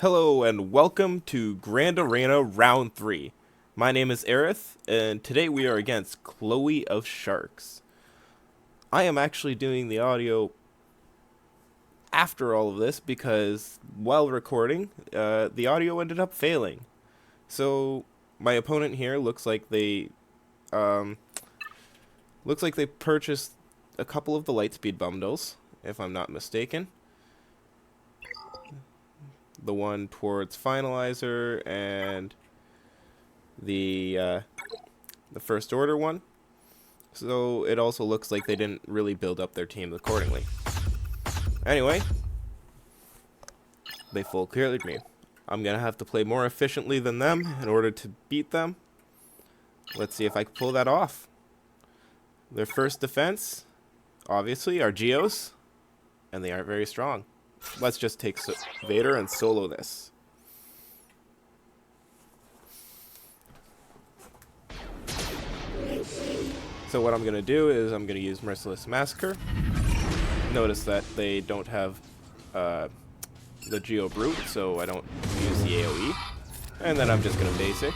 Hello and welcome to Grand Arena Round 3. My name is Aerith, and today we are against Chloe of Sharks. I am actually doing the audio after all of this because while recording, the audio ended up failing. So my opponent here looks like they purchased a couple of the Lightspeed bundles, if I'm not mistaken. The one towards Finalizer and the First Order one. So it also looks like they didn't really build up their team accordingly. Anyway, they full cleared me. I'm gonna have to play more efficiently than them in order to beat them. Let's see if I can pull that off. Their first defense, obviously, are Geos, and they aren't very strong. Let's just take Vader and solo this. So what I'm going to do is I'm going to use Merciless Massacre. Notice that they don't have the Geo Brute, so I don't use the AoE. And then I'm just going to basic,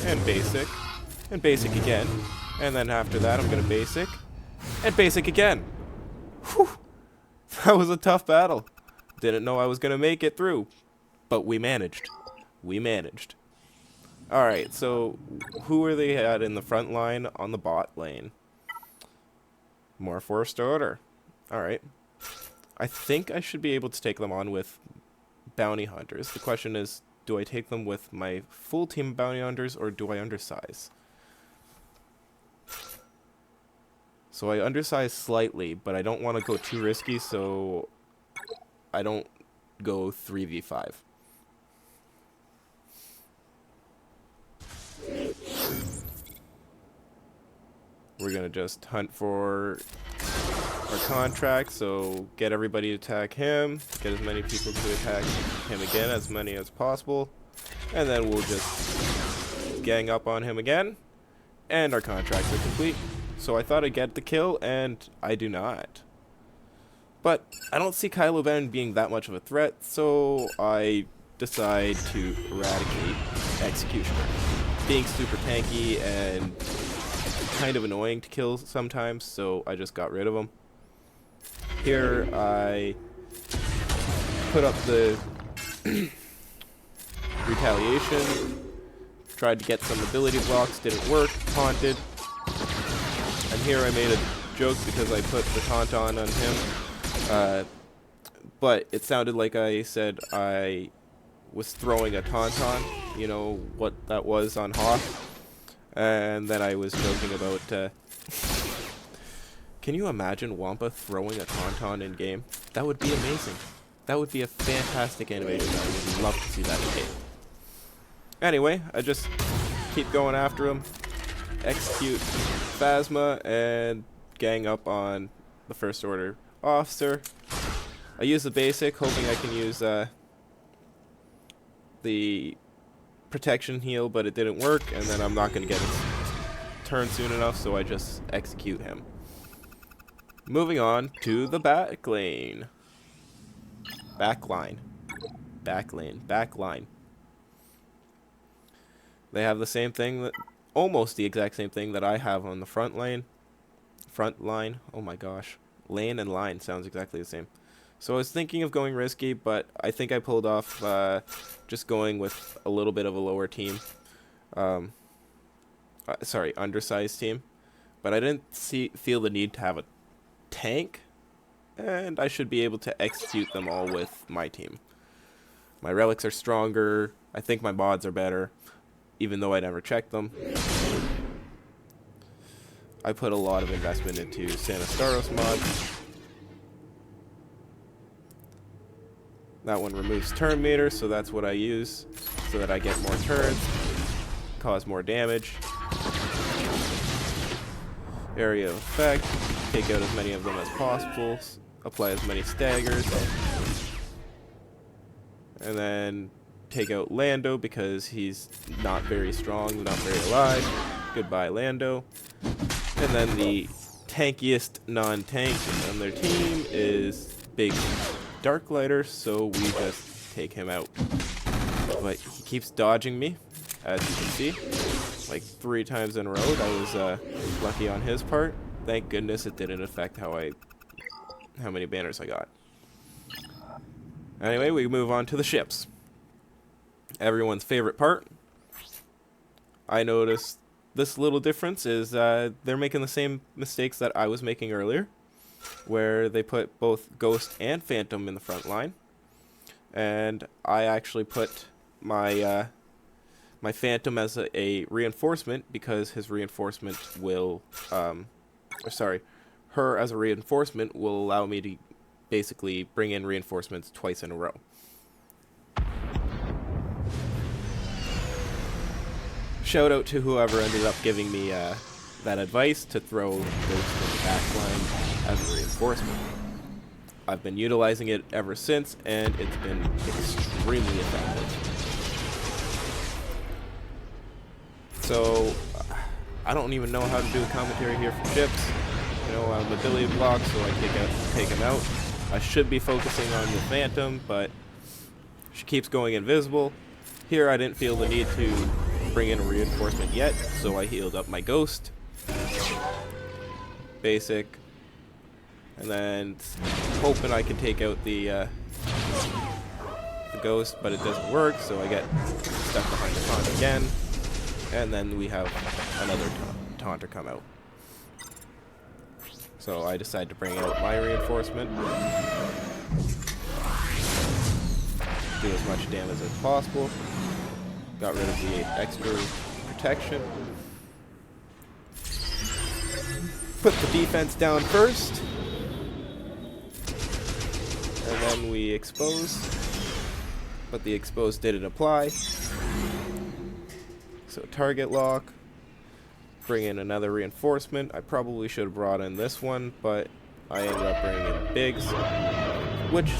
and basic, and basic again. And then after that I'm going to basic, and basic again. Whew! That was a tough battle. Didn't know I was going to make it through, but we managed. We managed. Alright, so who are they at in the front line on the bot lane? More First Order. Alright. I think I should be able to take them on with bounty hunters. The question is, do I take them with my full team of bounty hunters or do I undersize? So I undersize slightly, but I don't want to go too risky, so I don't go 3v5. We're going to just hunt for our contract, so get everybody to attack him, get as many people to attack him again, as many as possible, and then we'll just gang up on him again, and our contracts are complete. So I thought I'd get the kill, and I do not. But I don't see Kylo Ben being that much of a threat, so I decide to eradicate Executioner. Being super tanky and kind of annoying to kill sometimes, so I just got rid of him. Here I put up the retaliation, tried to get some ability blocks, didn't work, taunted. And here I made a joke because I put the tauntaun on him. But it sounded like I said I was throwing a tauntaun, you know what that was on Hoth. And then I was joking about, can you imagine Wampa throwing a tauntaun in game? That would be amazing. That would be a fantastic animation. I would love to see that in game. Anyway, I just keep going after him, execute Phasma, and gang up on the First Order officer. I use the basic, hoping I can use the protection heal, but it didn't work, and then I'm not going to get his turn soon enough, so I just execute him. Moving on to the back lane. Backline. Backlane. Backline. They have the same thing, that almost the exact same thing that I have on the front lane. Front line. Oh my gosh. Lane and line sounds exactly the same. So I was thinking of going risky, but I think I pulled off just going with a little bit of a lower team. Sorry, undersized team. But I didn't feel the need to have a tank, and I should be able to execute them all with my team. My relics are stronger. I think my mods are better, even though I never checked them. I put a lot of investment into Sanastaros mods. That one removes turn meter, so that's what I use, so that I get more turns, cause more damage. Area of effect, take out as many of them as possible, apply as many staggers, and then take out Lando because he's not very strong, not very alive. Goodbye, Lando. And then the tankiest non-tank on their team is Big Darklighter, so we just take him out. but he keeps dodging me, as you can see, like 3 times in a row. That was lucky on his part. Thank goodness it didn't affect how many banners I got. Anyway, we move on to the ships. Everyone's favorite part. I noticed this little difference is they're making the same mistakes that I was making earlier, where they put both Ghost and Phantom in the front line. And I actually put my my Phantom as a reinforcement because his reinforcement will, her as a reinforcement will allow me to basically bring in reinforcements twice in a row. Shout out to whoever ended up giving me that advice to throw Ghost in the back line as a reinforcement. I've been utilizing it ever since, and it's been extremely effective. So, I don't even know how to do a commentary here for ships. You know, I'm ability block, so I take him out. I should be focusing on the Phantom, but she keeps going invisible. Here, I didn't feel the need to bring in a reinforcement yet, so I healed up my Ghost. Basic. And then hoping I can take out the Ghost, but it doesn't work, so I get stuck behind the taunt again. And then we have another taunter come out. So I decide to bring out my reinforcement. Do as much damage as possible. Got rid of the extra protection. Put the defense down first. And then we expose, but the expose didn't apply. So target lock, bring in another reinforcement. I probably should have brought in this one, but I ended up bringing in Biggs, which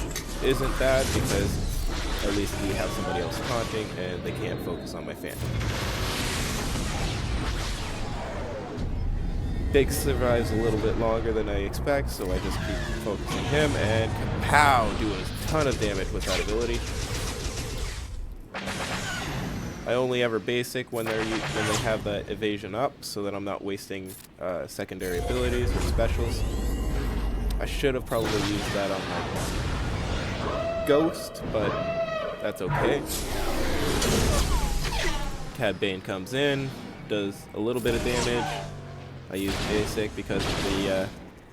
isn't bad because at least we have somebody else taunting and they can't focus on my Phantom. Biggs survives a little bit longer than I expect, so I just keep focusing him and kapow, doing a ton of damage with that ability. I only ever basic when they have that evasion up, so that I'm not wasting secondary abilities or specials. I should have probably used that on my Ghost, but that's okay. Cad Bane comes in, does a little bit of damage. I use basic because of the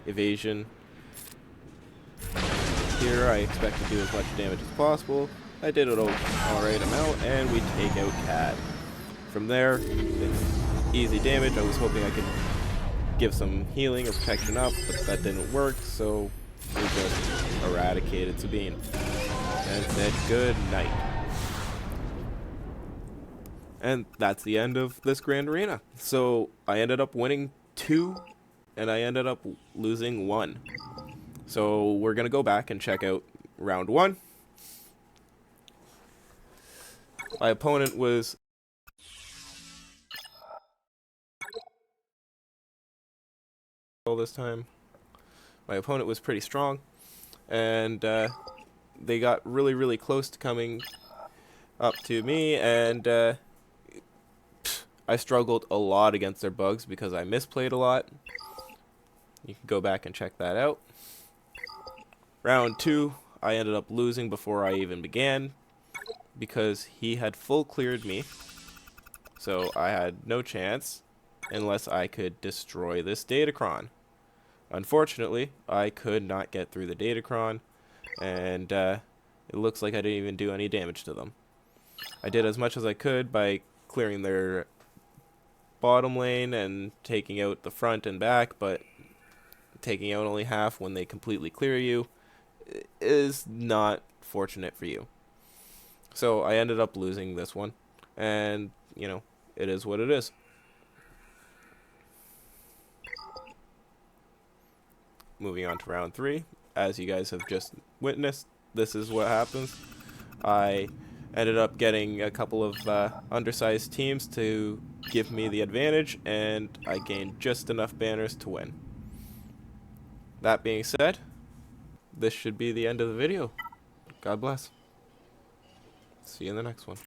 evasion. Here I expect to do as much damage as possible. I did it alright amount, and we take out Cad. From there, it's easy damage. I was hoping I could give some healing or protection up, but that didn't work, so we just eradicated Sabine and said good night. And that's the end of this Grand Arena. So I ended up winning 2, and I ended up losing 1. So we're going to go back and check out round 1. My opponent was all this time. My opponent was pretty strong, and they got really close to coming up to me, and I struggled a lot against their bugs because I misplayed a lot. You can go back and check that out. Round 2, I ended up losing before I even began because he had full cleared me, so I had no chance unless I could destroy this Datacron. Unfortunately, I could not get through the Datacron, and it looks like I didn't even do any damage to them. I did as much as I could by clearing their bottom lane and taking out the front and back, but taking out only half when they completely clear you is not fortunate for you. So I ended up losing this one, and you know, it is what it is. Moving on to round 3, as you guys have just witnessed, this is what happens. I ended up getting a couple of undersized teams to give me the advantage, and I gained just enough banners to win. That being said, this should be the end of the video. God bless. See you in the next one.